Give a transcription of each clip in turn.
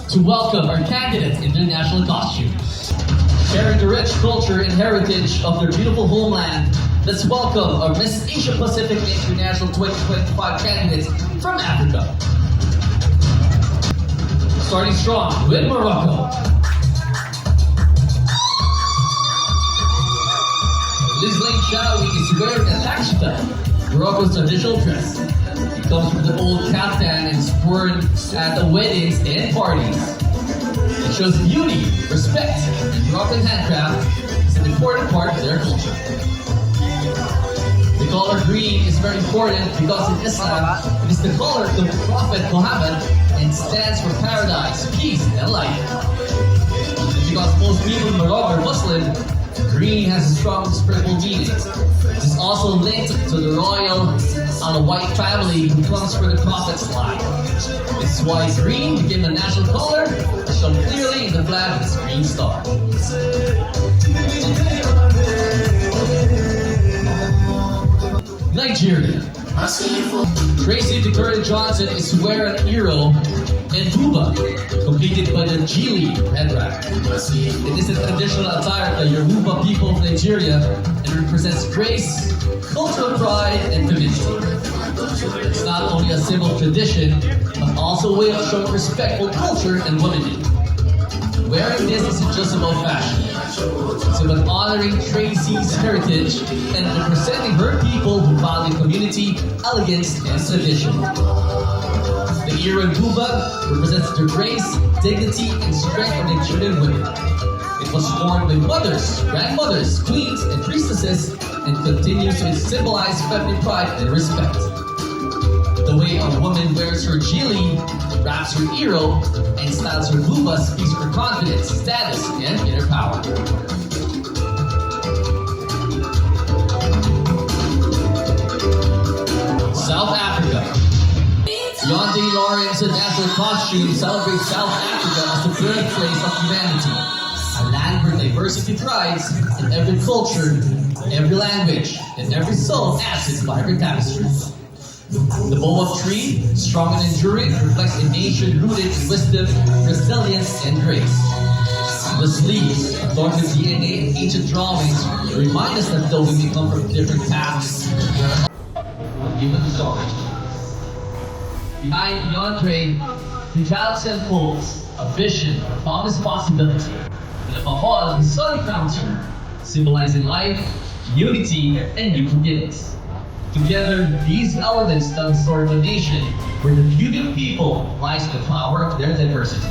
to welcome our candidate in their national costume. Sharing the rich culture and heritage of their beautiful homeland, let's welcome our Miss Asia Pacific International 2025 candidates from Africa. Starting strong with Morocco. Liz Lane Shawi is wearing a takshita, Morocco's traditional dress. It comes from the old kaftan and is worn at the weddings and parties. It shows beauty, respect, and Moroccan handcraft is an important part of their culture. The color green is very important because in Islam, it is the color of the Prophet Muhammad and stands for paradise, peace, and life. And because most people in Morocco are Muslim, green has a strong spiritual meaning. It is also linked to the royal Alawite family who comes from the Prophet's line. This is why green became the national color, as shown clearly in the flag with its green star. Nigeria. Tracy DeCurry Johnson is wearing an Iro and Buba, completed by the Gili head wrap. It is a traditional attire of the Yoruba people of Nigeria and represents grace, cultural pride, and divinity. It's not only a symbol of tradition, but also a way of showing respect for culture and womanhood. Wearing this isn't just about fashion. It's about honoring Tracy's heritage and representing her people who value community, elegance, and tradition. The Iro and Buba represents the grace, dignity, and strength of Nigerian women. It was worn by mothers, grandmothers, queens, and priestesses, and continues to symbolize feminine pride and respect. The way a woman wears her Gili, wraps her Iro, and styles her Buba speaks for confidence, status, and inner power. South Africa. Yonde Lawrence national costume celebrates South Africa as the birthplace of humanity, a land where diversity thrives in every culture, every language, and every soul adds its vibrant tapestry. The boa tree, strong and enduring, reflects a nation rooted in wisdom, resilience, and grace. The sleeves, adorned with DNA and ancient drawings, remind us that though we may come from different paths, we are given the story. Behind the entree, the galaxy unfolds a vision of boundless possibility, and above all, the sun fountain, symbolizing life, unity, and new beginnings. Together, these elements tell the story of a nation where the beauty of people lies in the power of their diversity.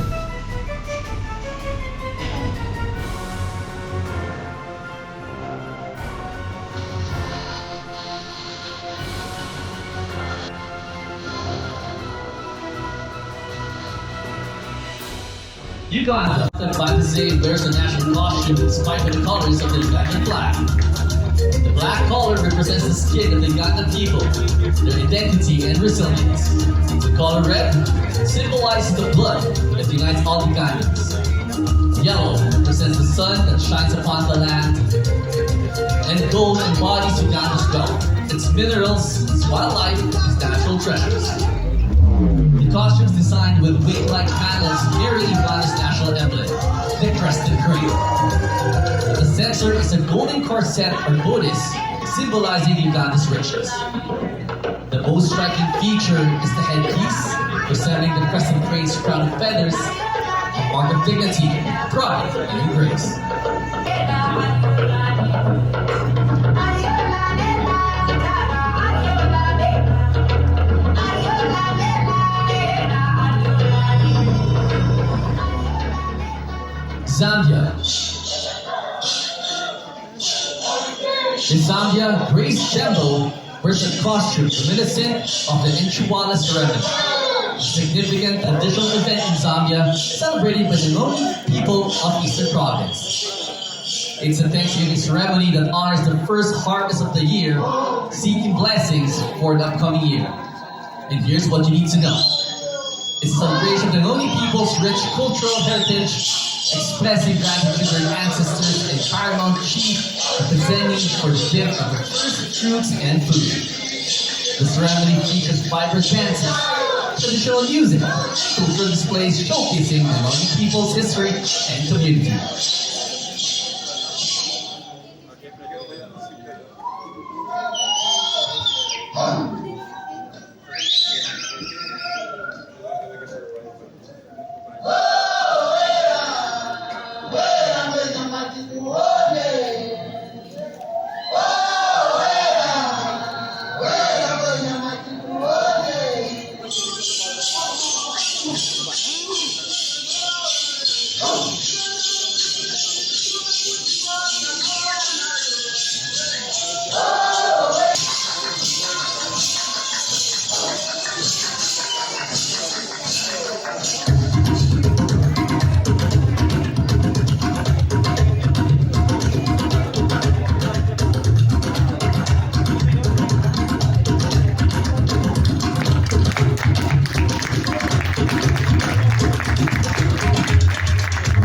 Uganda, Pasay wears a national costume inspired by the colors of the Ugandan flag. The black color represents the skin of the Ugandan people, their identity and resilience. The color red symbolizes the blood that unites all Ugandans. Yellow represents the sun that shines upon the land. And gold embodies Uganda's wealth, its minerals, its wildlife, its natural treasures. The costume is designed with wing-like panels mirroring Uganda's national emblem, the crested crane. The center is a golden corset or bodice, symbolizing Uganda's riches. The most striking feature is the headpiece, resembling the crescent crane's crown of feathers, a mark of dignity, pride, and grace. Zambia. In Zambia, Grace Shembo wears a costume reminiscent of the Inchiwala ceremony, a significant additional event in Zambia celebrated by the Naomi people of Eastern Province. It's a Thanksgiving ceremony that honors the first harvest of the year, seeking blessings for the upcoming year. And here's what you need to know. It's a celebration of the Naomi people's rich cultural heritage, expressing gratitude to their ancestors and paramount chief, representing for the gift of the first fruits and food. The ceremony features vibrant dances, traditional music, cultural displays showcasing Hmong people's history and community.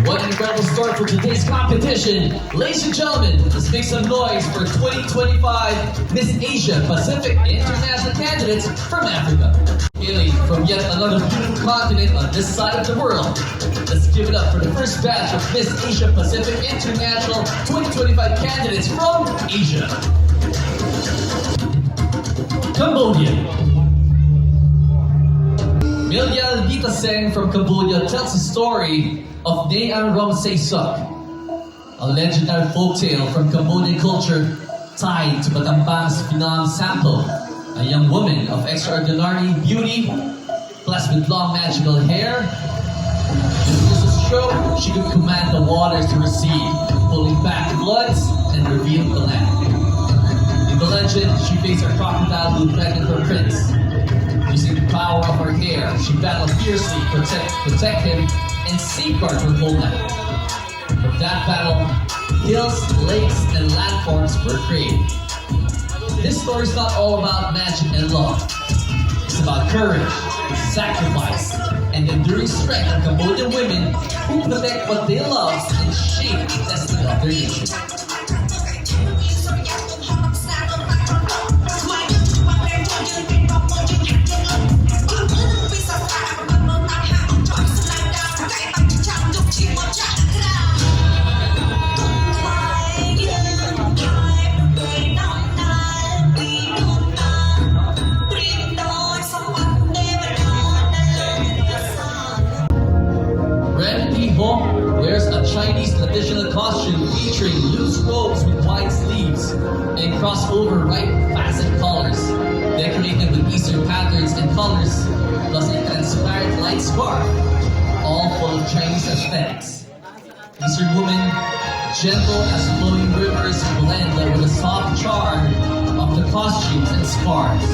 What an incredible start for today's competition. Ladies and gentlemen, let's make some noise for 2025 Miss Asia Pacific International candidates from Africa. Hailing from yet another beautiful continent on this side of the world. Let's give it up for the first batch of Miss Asia Pacific International 2025 candidates from Asia. Cambodia. Milyal Vitaseng from Cambodia tells the story of Naean Ramsay Suk, a legendary folktale from Cambodian culture tied to Batambang's Phenom Sample, a young woman of extraordinary beauty, blessed with long magical hair. With just a stroke, she could command the waters to recede, pulling back the floods and reveal the land. In the legend, she faced a crocodile who threatened her prince. Using the power of her hair, she battled fiercely to protect him and safeguard her homeland. From that battle, hills, lakes, and landforms were created. This story is not all about magic and love. It's about courage, sacrifice, and enduring strength of Cambodian women who protect what they love and shape the destiny of their nation. Wears a Chinese traditional costume featuring loose robes with wide sleeves and crossover right facet collars, decorated with Eastern patterns and colors, plus a transparent light scarf, all full of Chinese aesthetics. Eastern women, gentle as flowing rivers, blend with the soft charm of the costumes and scarves,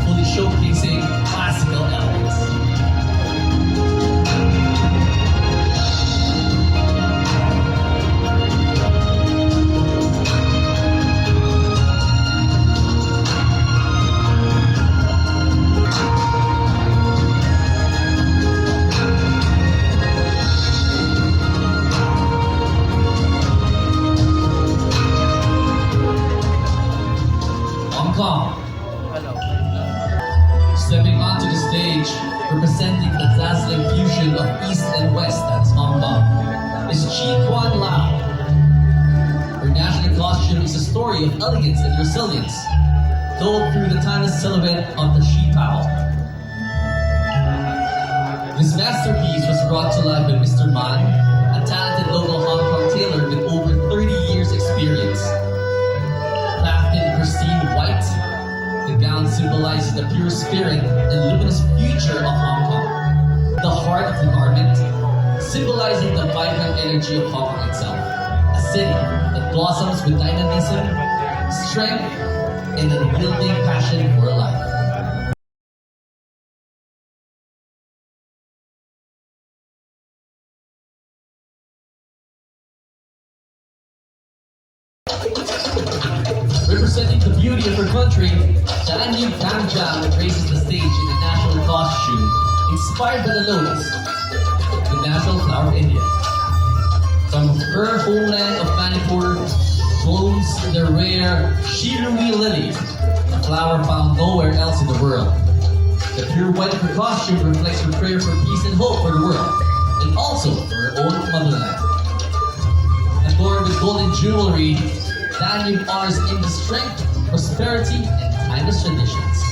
fully showcasing classical elements. Stepping onto the stage, representing the dazzling fusion of East and West, that's Hong Kong, is Chi Kuan Lau. Her national costume is a story of elegance and resilience, told through the timeless silhouette of the Shi Pao. This masterpiece was brought to life by Mr. Man, a talented local Hong Kong tailor with over 30 years experience. Crafted in pristine white, the gown symbolizes the pure spirit and luminous future of Hong Kong. The heart of the garment, symbolizing the vibrant energy of Hong Kong itself. A city that blossoms with dynamism, strength, and an unyielding passion for life. Representing the beauty of her country, Danyu Gangjang graces the stage in the national costume, inspired by the lotus, the national flower of India. From her homeland of Manipur blooms the rare Shirui lily, a flower found nowhere else in the world. The pure white of her costume reflects her prayer for peace and hope for the world, and also for her own motherland. Adorned with golden jewelry, Danube honors India's strength, prosperity, and timeless traditions.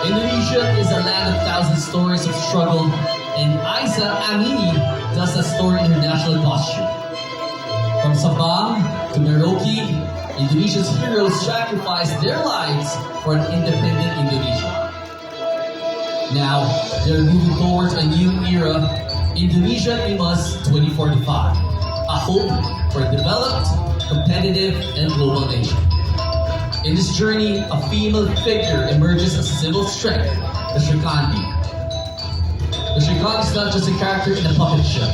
Indonesia is a land of thousand stories of struggle, and Isa Amini tells a story in her national costume. From Sabang to Merauke, Indonesia's heroes sacrificed their lives for an independent Indonesia. Now, they're moving towards a new era, Indonesia Imas 2045, a hope for a developed, competitive, and global nation. In this journey, a female figure emerges as a symbol of strength, the Shikandi. The Shikandi is not just a character in a puppet show,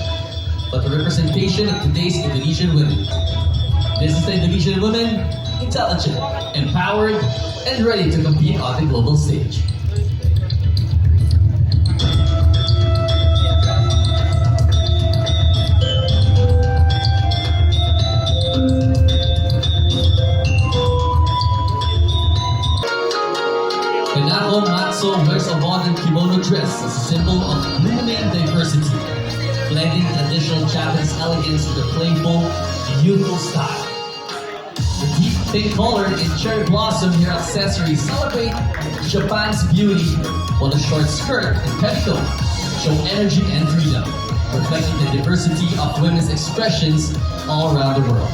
but a representation of today's Indonesian women. This is the Indonesian woman, intelligent, empowered, and ready to compete on the global stage. Wears a modern kimono dress as a symbol of blooming diversity, blending traditional Japanese elegance with a playful, youthful style. The deep pink color and cherry blossom hair accessories celebrate Japan's beauty, while the short skirt and petticoat show energy and freedom, reflecting the diversity of women's expressions all around the world.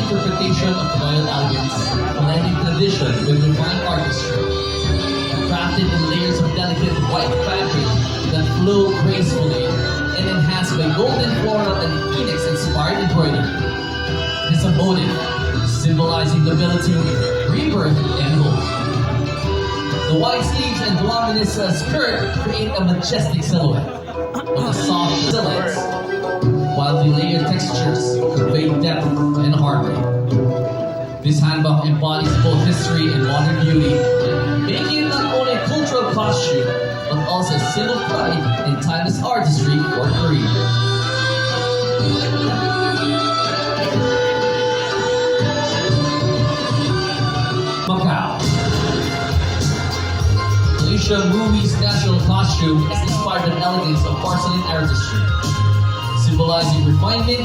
Interpretation of royal elegance, blending tradition with refined artistry, crafted in layers of delicate white fabric that flow gracefully and enhanced by golden floral and phoenix-inspired embroidery. It is a motif symbolizing nobility, rebirth, and hope. The wide sleeves and voluminous skirt create a majestic silhouette with a soft silhouettes, while the layered textures convey depth and harmony. This handbag embodies both history and modern beauty, making it not only a cultural costume, but also a symbol of pride in timeless artistry for Korea. Macau. Malaysia Movie's national costume is inspired by the elegance of porcelain artistry, symbolizing refinement,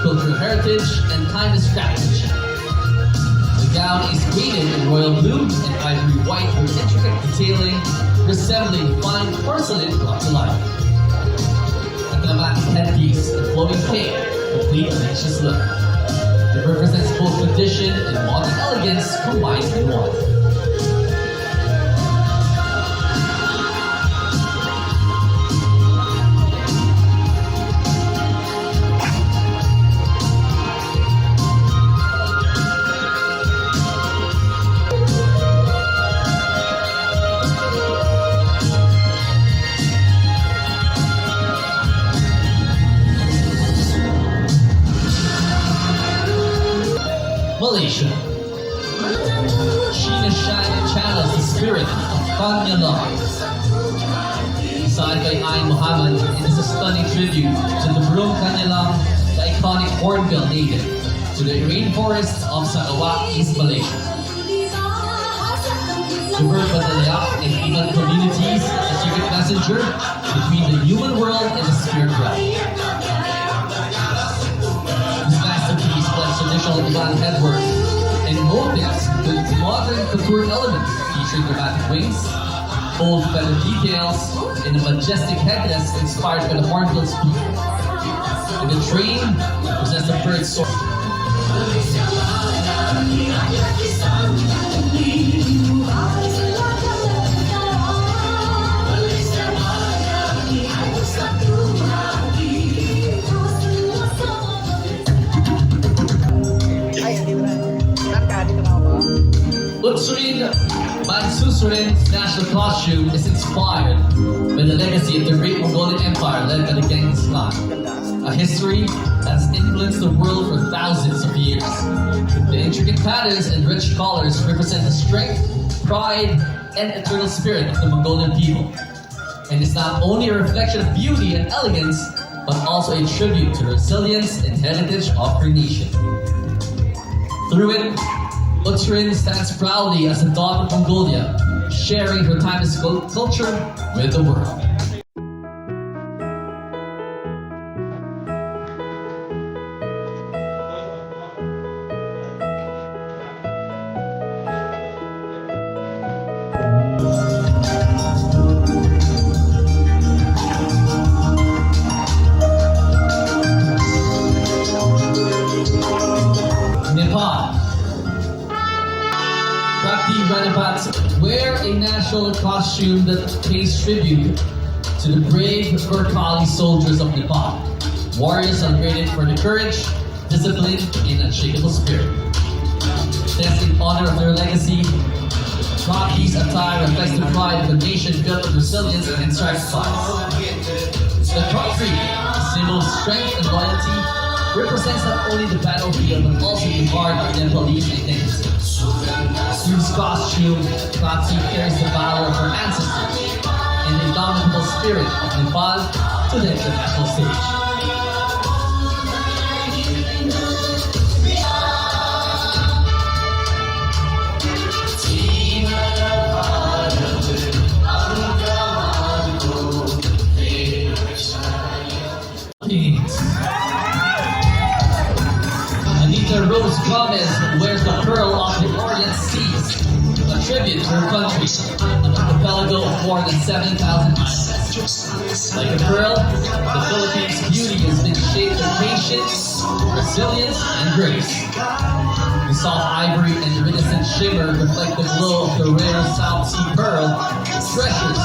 cultural heritage, and timeless craftsmanship. The gown is painted in royal blue and ivory white with intricate detailing, resembling fine porcelain brought to life. A dramatic headpiece and flowing cape complete Malaysia's look. It represents both tradition and modern elegance combined in one. Malaysia. Sheena channels the spirit of Kanyalang. Designed by Ayn Muhammad, it is a stunning tribute to the Burung Kanyalang, the iconic hornbill native to the rainforests of Sarawak, East Malaysia. The bird Badalayak and Iban communities is a secret messenger between the human world and the spirit realm. Traditional Iban headwork and motifs with modern couture elements featuring dramatic wings, bold feather details, and a majestic headdress inspired by the hornbill's peak. In the train, possess the bird's soar. Utsurin Mansusurin's national costume is inspired by the legacy of the great Mongolian Empire led by the Genghis Khan, a history that has influenced the world for thousands of years. The intricate patterns and rich colors represent the strength, pride, and eternal spirit of the Mongolian people, and is not only a reflection of beauty and elegance, but also a tribute to the resilience and heritage of her nation. Through it, Utsurin stands proudly as a daughter of Mongolia, sharing her timeless culture with the world. Nepal. Wear a national costume that pays tribute to the brave Gurkhali soldiers of Nepal, warriors celebrated for their courage, discipline, and unshakable spirit. Dressed in honor of their legacy, Praki's attire reflects the pride of a nation built of resilience and sacrifice. The country, a symbol of strength and loyalty, represents not only the battlefield but also the heart of Nepalese identity. Through his costume, Prachi carries the valor of her ancestors and the indomitable spirit of Nepal to the international stage. Anita Rose Gomez wears the pearl of the Orient Seas, a tribute to her country, an archipelago of more than 7,000 islands. Like a pearl, the Philippines' beauty has been shaped with patience, resilience, and grace. The soft ivory and iridescent shimmer reflect the glow of the rare South Sea pearl, treasures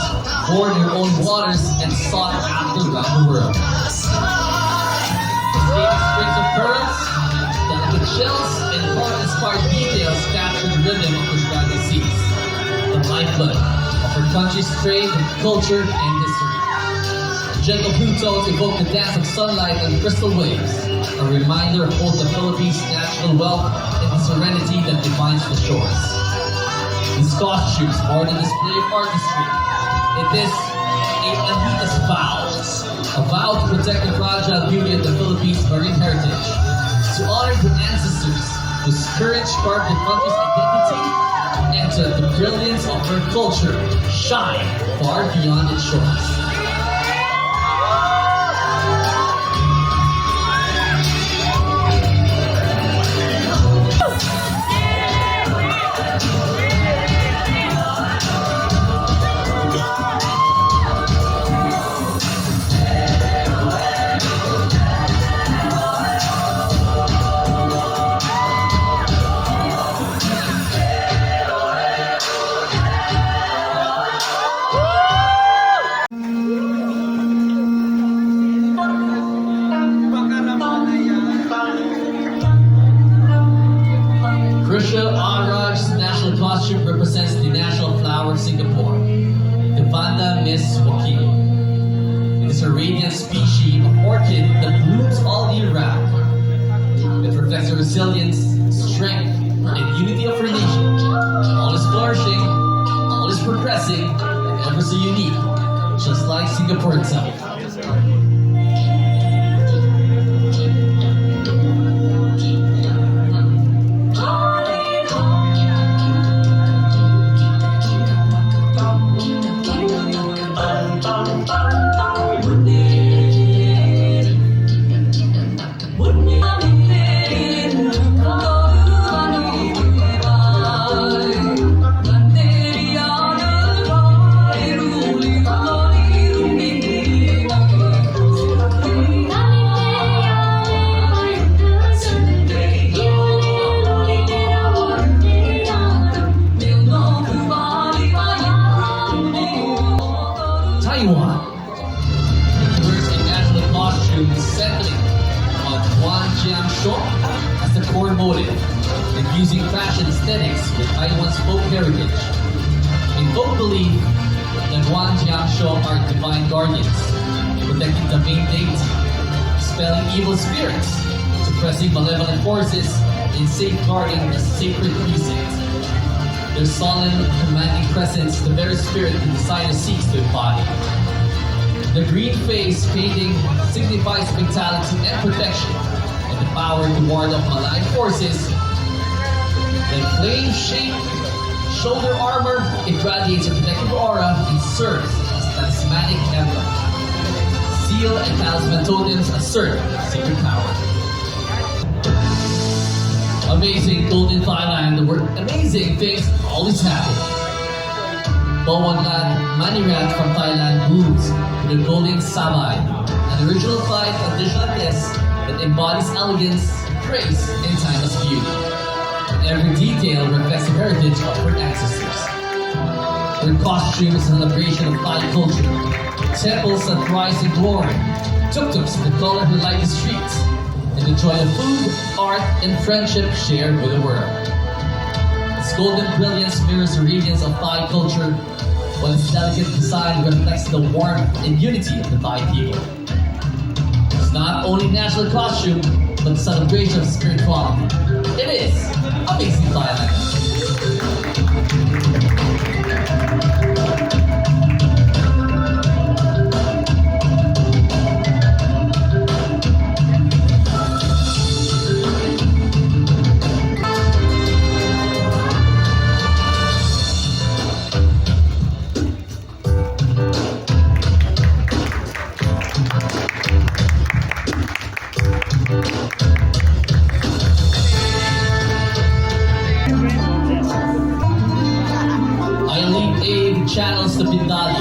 born in your own waters and sought after around the world. Escaping strings of pearls, delicate shells, and heart-inspired details capture the rhythm of the surrounding seas, the lifeblood of her country's trade, culture, and history. Gentle Plutos evoke the dance of sunlight and crystal waves, a reminder of both the Philippines' natural wealth and the serenity that defines the shores. These costumes are the display of artistry. It is a Anita's vow, a vow to protect the fragile beauty of the Philippines' marine heritage, to honor the ancestors whose courage carved the country's identity, and to let the brilliance of her culture shine far beyond its shores. Represents the national flower of Singapore, the Vanda Miss Joaquin. It is a radiant species of orchid that blooms all year round. It reflects the resilience, strength, and unity of her nation. All is flourishing, all is progressing, and ever so unique, just like Singapore itself. fusing fashion aesthetics with Taiwan's folk heritage. In folk belief, the Guanjiangsho are divine guardians, protecting the main deity, expelling evil spirits, suppressing malevolent forces, and safeguarding the sacred precinct. Their solemn, commanding presence, the very spirit the designer seeks to embody. The green face painting signifies vitality and protection, and the power to ward off malign forces. The flame-shaped shoulder armor irradiates a protective aura and serves as a talismanic emblem. Seal and talisman totems assert sacred power. Amazing gold in Thailand, where amazing things always happen. Bowonrat, Maneerat from Thailand moves with a golden sabai, an original Thai traditional dress that embodies elegance, grace, and timeless beauty. And every detail reflects the heritage of her ancestors. Their costume is a celebration of Thai culture. Temples that rise in glory, tuk-tuks that color the lighted streets, and the joy of food, art, and friendship shared with the world. Its golden brilliance mirrors the radiance of Thai culture, while its delicate design reflects the warmth and unity of the Thai people. It's not only national costume, but a celebration of spirituality. It is Amazing Thailand. Channels the Bindali,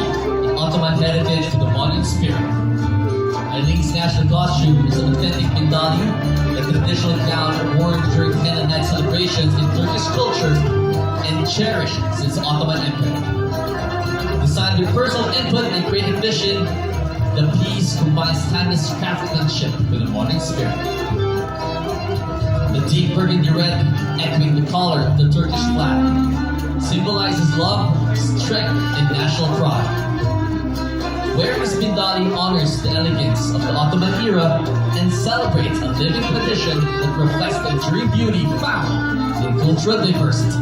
the Ottoman heritage with the modern spirit. Eileen's national costume is an authentic Bindali, a traditional gown worn during Mennonite celebrations in Turkish culture and cherished since the Ottoman Empire. Designed with personal input and creative vision, the piece combines timeless craftsmanship with a modern spirit. The deep burgundy red, echoing the color of the Turkish flag, symbolizes love, strength, and national pride. Wearing this Bindali honors the elegance of the Ottoman era and celebrates a living tradition that reflects the enduring beauty found in cultural diversity.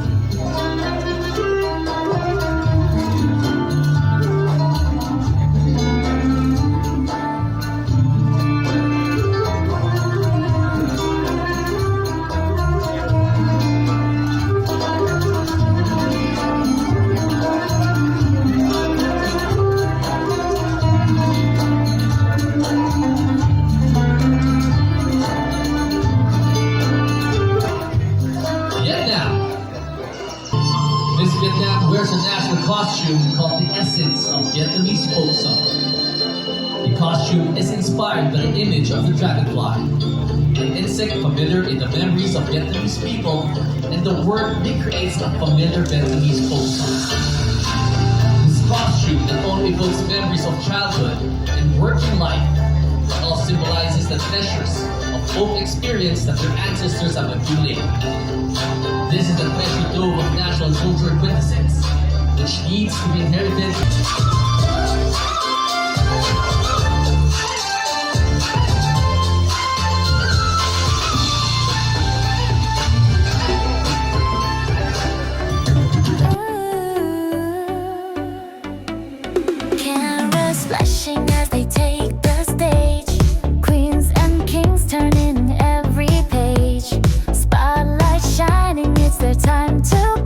Vietnam wears a national costume called the essence of Vietnamese folk song. The costume is inspired by the image of the dragonfly, an insect familiar in the memories of Vietnamese people, and the word recreates a familiar Vietnamese folk song. This costume not only evokes memories of childhood and working life, but also symbolizes the treasures of folk experience that their ancestors have accumulated. This is a treasure trove of national cultural quintessence, which needs to be inherited. Cameras flashing as they take the stage. Queens and kings turning every page. Spotlight shining, it's their time to